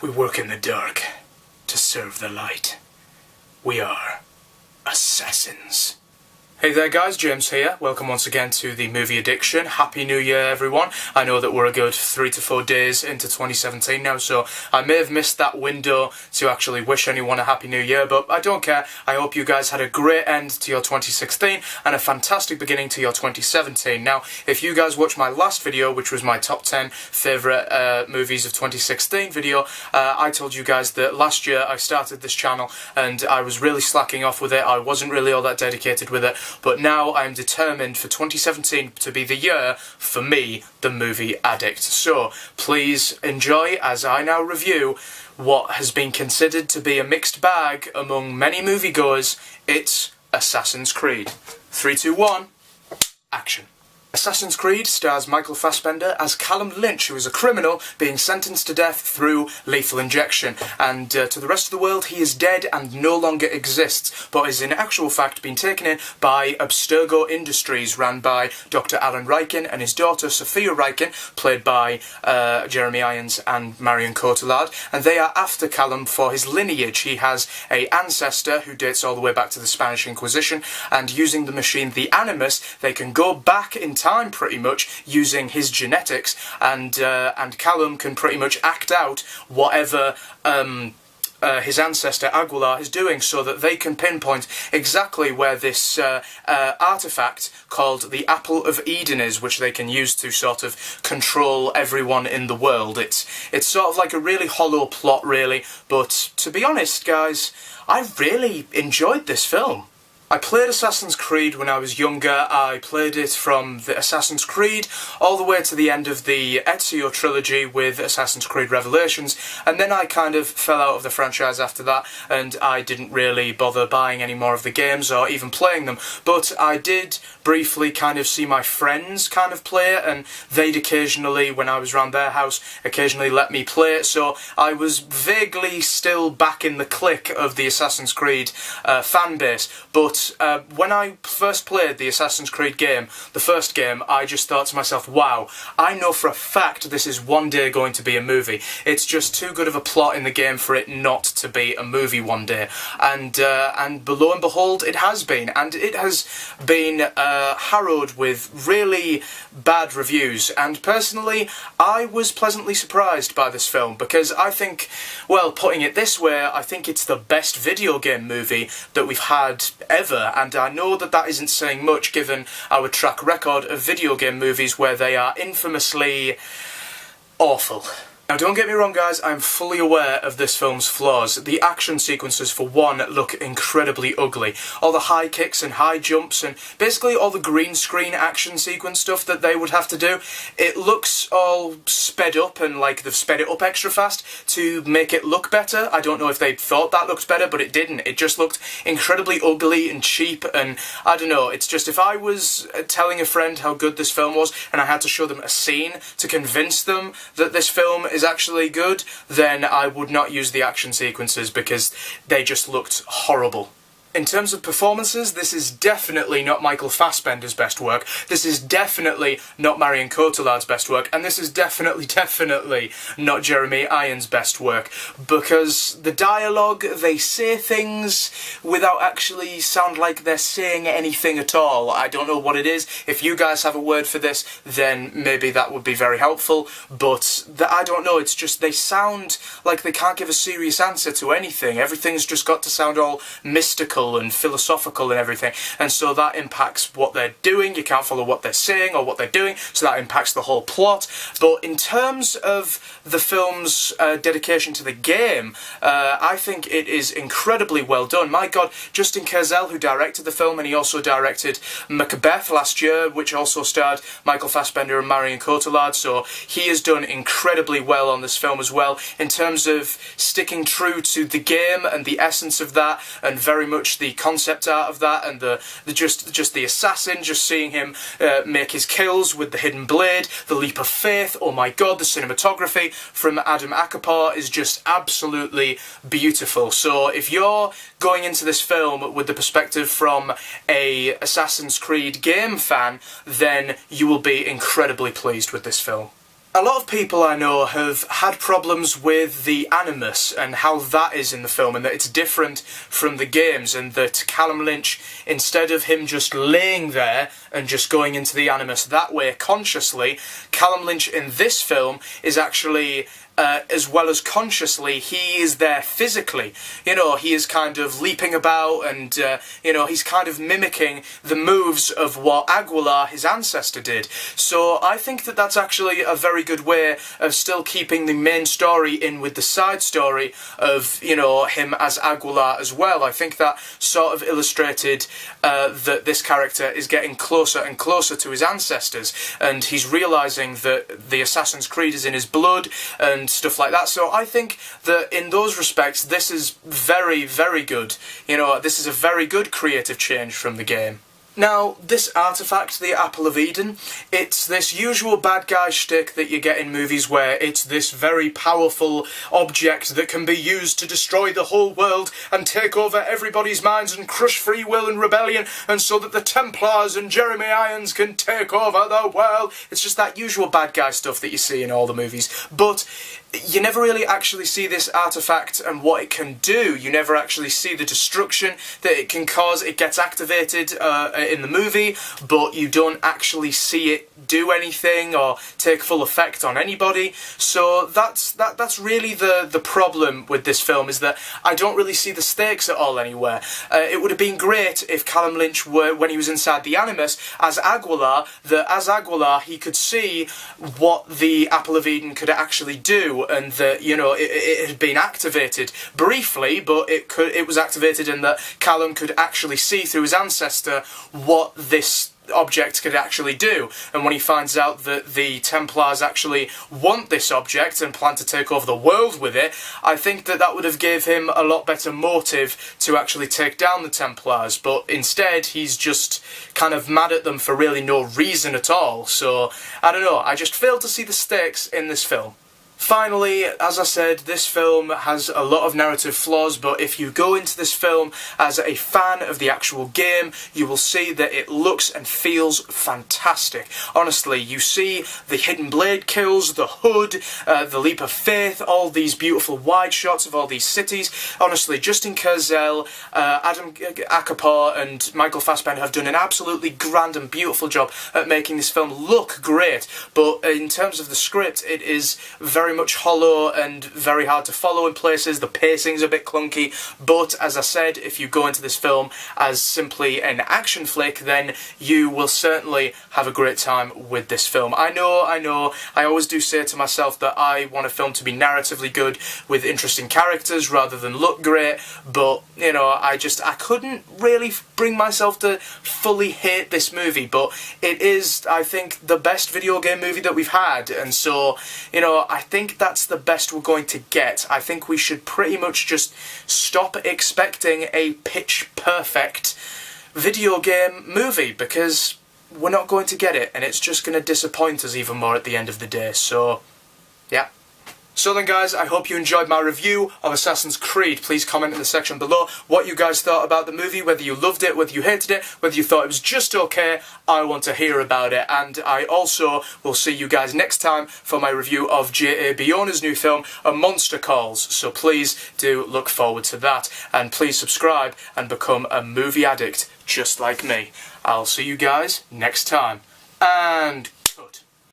We work in the dark to serve the light. We are assassins. Hey there guys, James here. Welcome once again to the Movie Addiction. Happy New Year everyone. I know that we're a good 3 to 4 days into 2017 now, so I may have missed that window to actually wish anyone a Happy New Year, but I don't care. I hope you guys had a great end to your 2016 and a fantastic beginning to your 2017. Now, if you guys watched my last video, which was my top 10 favourite movies of 2016 video, I told you guys that last year I started this channel and I was really slacking off with it. I wasn't really all that dedicated with it. But now I'm determined for 2017 to be the year for me, the movie addict. So please enjoy as I now review what has been considered to be a mixed bag among many moviegoers. It's Assassin's Creed. 3, 2, 1, action. Assassin's Creed stars Michael Fassbender as Callum Lynch, who is a criminal being sentenced to death through lethal injection. And to the rest of the world, he is dead and no longer exists, but is in actual fact being taken in by Abstergo Industries, run by Dr. Alan Riken and his daughter Sophia Riken, played by Jeremy Irons and Marion Cotillard. And they are after Callum for his lineage. He has an ancestor who dates all the way back to the Spanish Inquisition, and using the machine, the Animus, they can go back in time pretty much using his genetics, and Callum can pretty much act out whatever his ancestor Aguilar is doing, so that they can pinpoint exactly where this artifact called the Apple of Eden is, which they can use to sort of control everyone in the world. It's sort of like a really hollow plot, really, but to be honest, guys, I really enjoyed this film. I played Assassin's Creed when I was younger. I played it from the Assassin's Creed all the way to the end of the Ezio trilogy with Assassin's Creed Revelations, and then I kind of fell out of the franchise after that, and I didn't really bother buying any more of the games or even playing them. But I did briefly kind of see my friends kind of play it, and they'd occasionally, when I was around their house, occasionally let me play it, so I was vaguely still back in the clique of the Assassin's Creed fan base. But when I first played the Assassin's Creed game, the first game, I just thought to myself, wow, I know for a fact this is one day going to be a movie. It's just too good of a plot in the game for it not to be a movie one day. And lo and behold, it has been. And it has been harrowed with really bad reviews. And personally, I was pleasantly surprised by this film, because I think, well, putting it this way, I think it's the best video game movie that we've had ever. And I know that that isn't saying much given our track record of video game movies where they are infamously awful. Now don't get me wrong guys, I'm fully aware of this film's flaws. The action sequences for one look incredibly ugly. All the high kicks and high jumps and basically all the green screen action sequence stuff that they would have to do, it looks all sped up and like they've sped it up extra fast to make it look better. I don't know if they thought that looked better, but it didn't. It just looked incredibly ugly and cheap, and I don't know, it's just, if I was telling a friend how good this film was and I had to show them a scene to convince them that this film is actually good, then I would not use the action sequences because they just looked horrible. In terms of performances, this is definitely not Michael Fassbender's best work, this is definitely not Marion Cotillard's best work, and this is definitely not Jeremy Irons' best work, because the dialogue, they say things without actually sound like they're saying anything at all. I don't know what it is. If you guys have a word for this, then maybe that would be very helpful, but I don't know, it's just they sound like they can't give a serious answer to anything. Everything's just got to sound all mystical and philosophical and everything, and so that impacts what they're doing. You can't follow what they're saying or what they're doing, so that impacts the whole plot. But in terms of the film's dedication to the game, I think it is incredibly well done. My god, Justin Kurzel, who directed the film, and he also directed Macbeth last year, which also starred Michael Fassbender and Marion Cotillard, so he has done incredibly well on this film as well, in terms of sticking true to the game and the essence of that, and very much the concept art of that, and just the assassin, just seeing him make his kills with the hidden blade, the leap of faith. Oh my god, the cinematography from Adam Akapor is just absolutely beautiful. So if you're going into this film with the perspective from a Assassin's Creed game fan, then you will be incredibly pleased with this film. A lot of people I know have had problems with the Animus and how that is in the film, and that it's different from the games, and that Callum Lynch, instead of him just laying there and just going into the Animus that way consciously, Callum Lynch in this film is actually as well as consciously, he is there physically. You know, he is kind of leaping about and, you know, he's kind of mimicking the moves of what Aguilar, his ancestor, did. So I think that that's actually a very good way of still keeping the main story in with the side story of, you know, him as Aguilar as well. I think that sort of illustrated that this character is getting closer and closer to his ancestors, and he's realising that the Assassin's Creed is in his blood, and stuff like that. So I think that in those respects this is very, very good. You know, this is a very good creative change from the game. Now, this artifact, the Apple of Eden, it's this usual bad guy shtick that you get in movies where it's this very powerful object that can be used to destroy the whole world and take over everybody's minds and crush free will and rebellion, and so that the Templars and Jeremy Irons can take over the world. It's just that usual bad guy stuff that you see in all the movies. But you never really actually see this artifact and what it can do. You never actually see the destruction that it can cause. It gets activated in the movie, but you don't actually see it do anything or take full effect on anybody. So that's really the problem with this film, is that I don't really see the stakes at all anywhere. It would have been great if Callum Lynch were, when he was inside the Animus, as Aguilar, that as Aguilar he could see what the Apple of Eden could actually do, and that, you know, it had been activated briefly, but it was activated, and that Callum could actually see through his ancestor what this object could actually do. And when he finds out that the Templars actually want this object and plan to take over the world with it, I think that that would have gave him a lot better motive to actually take down the Templars. But instead he's just kind of mad at them for really no reason at all. So I don't know, I just failed to see the stakes in this film. Finally, as I said, this film has a lot of narrative flaws, but if you go into this film as a fan of the actual game, you will see that it looks and feels fantastic. Honestly, you see the hidden blade kills, the hood, the leap of faith, all these beautiful wide shots of all these cities. Honestly, Justin Kurzel, Adam Akapor and Michael Fassbender have done an absolutely grand and beautiful job at making this film look great, but in terms of the script, it is very much hollow and very hard to follow in places. The pacing's a bit clunky, but as I said, if you go into this film as simply an action flick, then you will certainly have a great time with this film. I know, I always do say to myself that I want a film to be narratively good with interesting characters rather than look great, but, you know, I couldn't really bring myself to fully hate this movie, but it is, I think, the best video game movie that we've had, and so, you know, I think that's the best we're going to get. I think we should pretty much just stop expecting a pitch perfect video game movie, because we're not going to get it, and it's just going to disappoint us even more at the end of the day. So, yeah. So then guys, I hope you enjoyed my review of Assassin's Creed. Please comment in the section below what you guys thought about the movie, whether you loved it, whether you hated it, whether you thought it was just okay. I want to hear about it. And I also will see you guys next time for my review of J.A. Bayona's new film, A Monster Calls. So please do look forward to that. And please subscribe and become a movie addict just like me. I'll see you guys next time. And